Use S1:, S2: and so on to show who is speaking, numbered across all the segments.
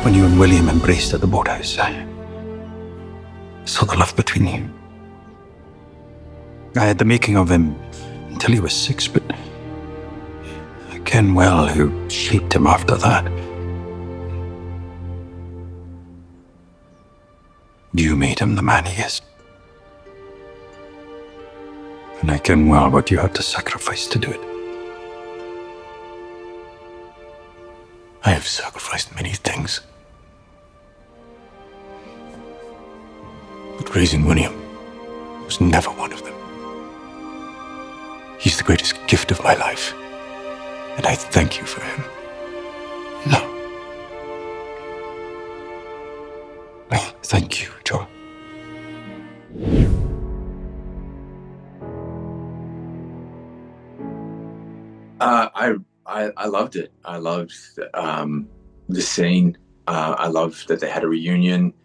S1: when you and William embraced at the boathouse, I saw the love between you. I had the making of him until he was 6, but I ken well who shaped him after that. You made him the man he is. And I ken well what you had to sacrifice to do it. I have sacrificed many things. But raising William was never one of them. He's the greatest gift of my life, and I thank you for him. No. Thank you, John.
S2: I loved it. I loved the scene. I loved that they had a reunion.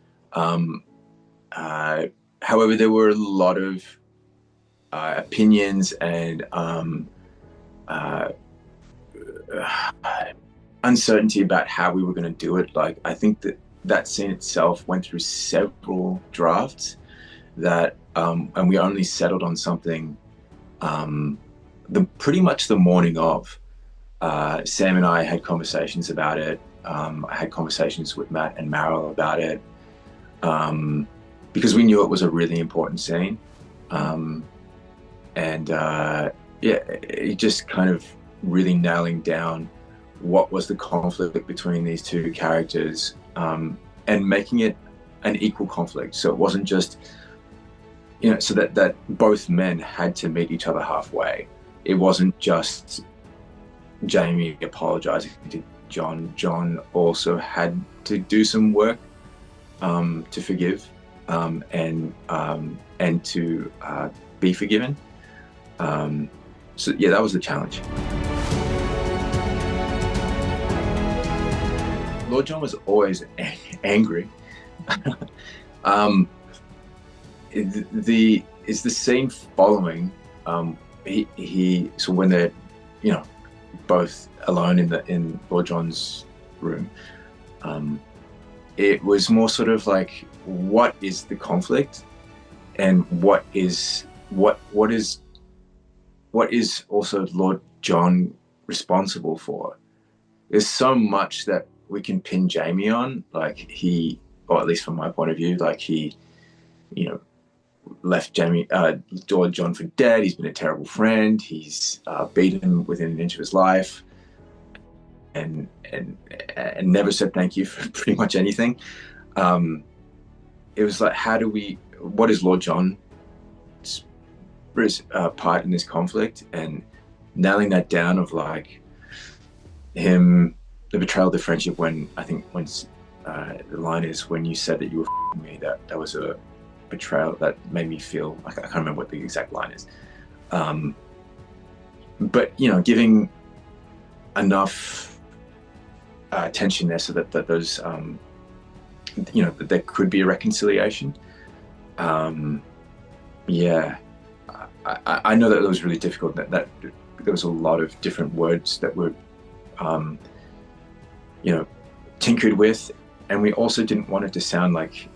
S2: However, there were a lot of opinions and uncertainty about how we were going to do it. Like, I think that scene itself went through several drafts and we only settled on something pretty much the morning of. Sam and I had conversations about it. I had conversations with Matt and Meryl about it because we knew it was a really important scene. It just kind of really nailing down what was the conflict between these two characters and making it an equal conflict. So it wasn't just, so that both men had to meet each other halfway. It wasn't just Jamie apologizing to John. John also had to do some work to forgive and to be forgiven. That was the challenge. Lord John was always angry. The scene following. So when they're, both alone in Lord John's room, it was more sort of like, what is the conflict, and what is also Lord John responsible for? There's so much that we can pin Jamie on, like or at least from my point of view, like he, left Lord John for dead. He's been a terrible friend. He's beaten him within an inch of his life, and never said thank you for pretty much anything. It was like, what is Lord John's part in this conflict, and nailing that down of like him, the betrayal of the friendship. When the line is, when you said that you were f***ing me, that was a betrayal that made me feel, I can't remember what the exact line is, but giving enough attention there so that those that there could be a reconciliation. I know that was really difficult, that there was a lot of different words that were tinkered with, and we also didn't want it to sound like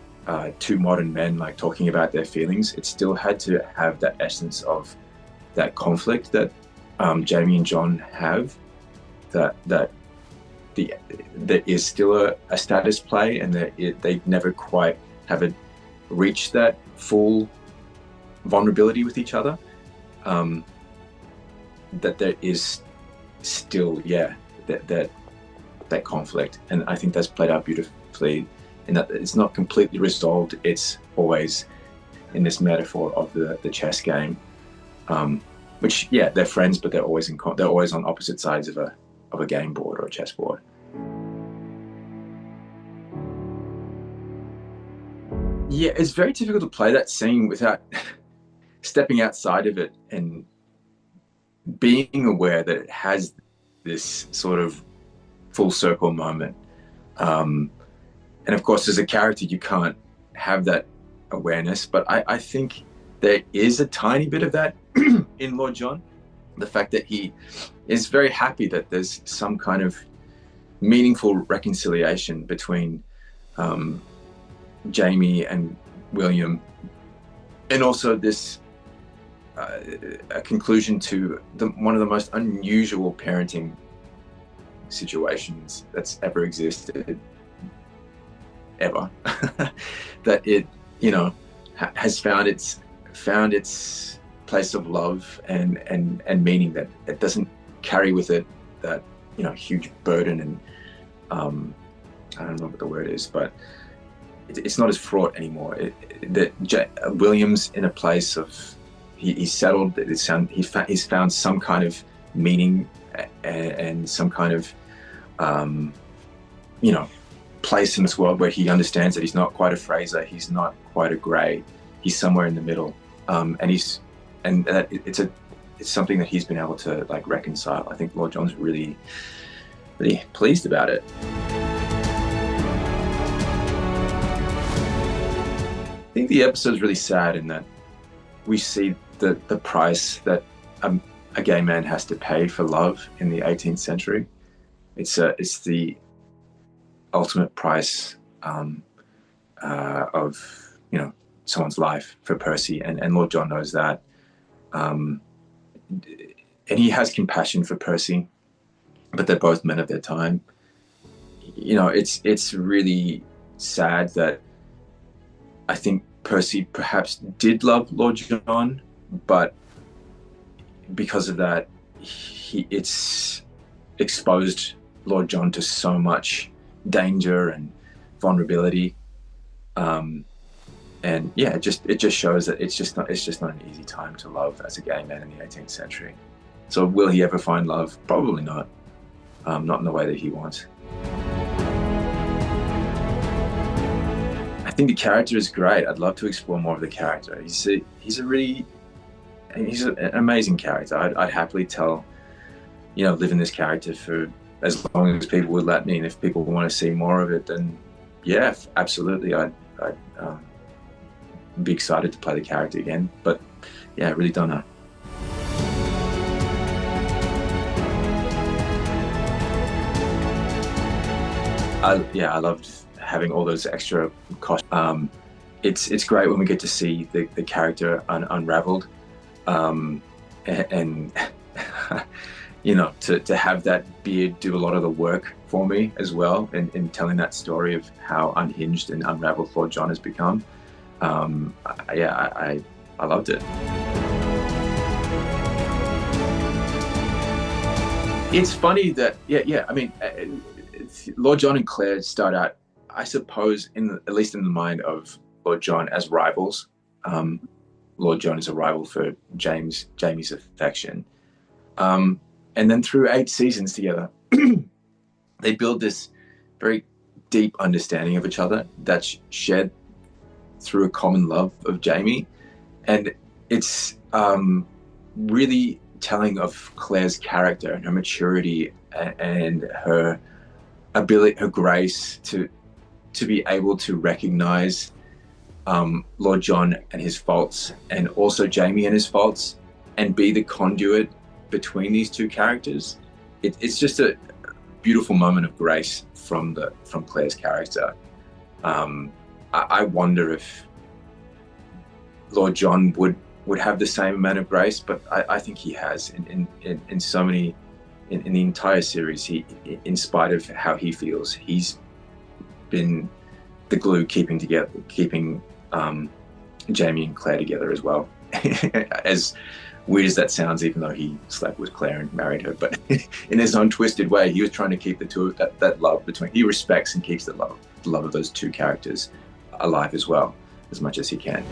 S2: two modern men like talking about their feelings. It still had to have that essence of that conflict that Jamie and John have, that there is still a status play, and that they never quite haven't reached that full vulnerability with each other. That there is still that conflict, and I think that's played out beautifully, in that it's not completely resolved. It's always in this metaphor of the chess game, which they're friends, but they're always on opposite sides of a game board or a chess board. Yeah, it's very difficult to play that scene without stepping outside of it and being aware that it has this sort of full circle moment. And of course, as a character, you can't have that awareness, but I think there is a tiny bit of that in Lord John. The fact that he is very happy that there's some kind of meaningful reconciliation between Jamie and William, and also this a conclusion to one of the most unusual parenting situations that's ever existed, ever. That it, you know, has found its place of love and meaning, that it doesn't carry with it that, you know, huge burden and I don't know what the word is, but it's not as fraught anymore. William's in a place of he's settled. He's found some kind of meaning and some kind of you know, place in this world where he understands that he's not quite a Fraser, he's not quite a Grey, he's somewhere in the middle, and it's something that he's been able to like reconcile. I think Lord John's really pleased about it. I think the episode is really sad in that we see the price that a gay man has to pay for love in the 18th century. It's the ultimate price of, you know, someone's life for Percy, and Lord John knows that, and he has compassion for Percy, but they're both men of their time. You know, it's really sad that I think Percy perhaps did love Lord John, but because of that, it's exposed Lord John to so much danger and vulnerability, and yeah, it just shows that it's just not an easy time to love as a gay man in the 18th century. So will he ever find love? Probably not. Not in the way that he wants. I think the character is great. I'd love to explore more of the character. He's an amazing character. I'd happily live in this character for as long as people would let me. And if people want to see more of it, then yeah, absolutely. I'd be excited to play the character again. But yeah, I really don't know. I loved having all those extra costs. It's great when we get to see the character unraveled, and you know, to have that beard do a lot of the work for me as well, in telling that story of how unhinged and unraveled Lord John has become. I loved it. It's funny that I mean, Lord John and Claire start out, I suppose, at least in the mind of Lord John, as rivals. Lord John is a rival for Jamie's affection. And then through 8 seasons together, they build this very deep understanding of each other that's shared through a common love of Jamie. And it's really telling of Claire's character and her maturity and her ability, her grace to be able to recognize Lord John and his faults, and also Jamie and his faults, and be the conduit between these two characters. It's just a beautiful moment of grace from Claire's character. I wonder if Lord John would have the same amount of grace, but I think he has in so many. In the entire series, he, in spite of how he feels, he's been the glue keeping Jamie and Claire together as well. As weird as that sounds, even though he slept with Claire and married her, but in his own twisted way, he was trying to keep the two of that love between. He respects and keeps the love of those two characters alive as well, as much as he can.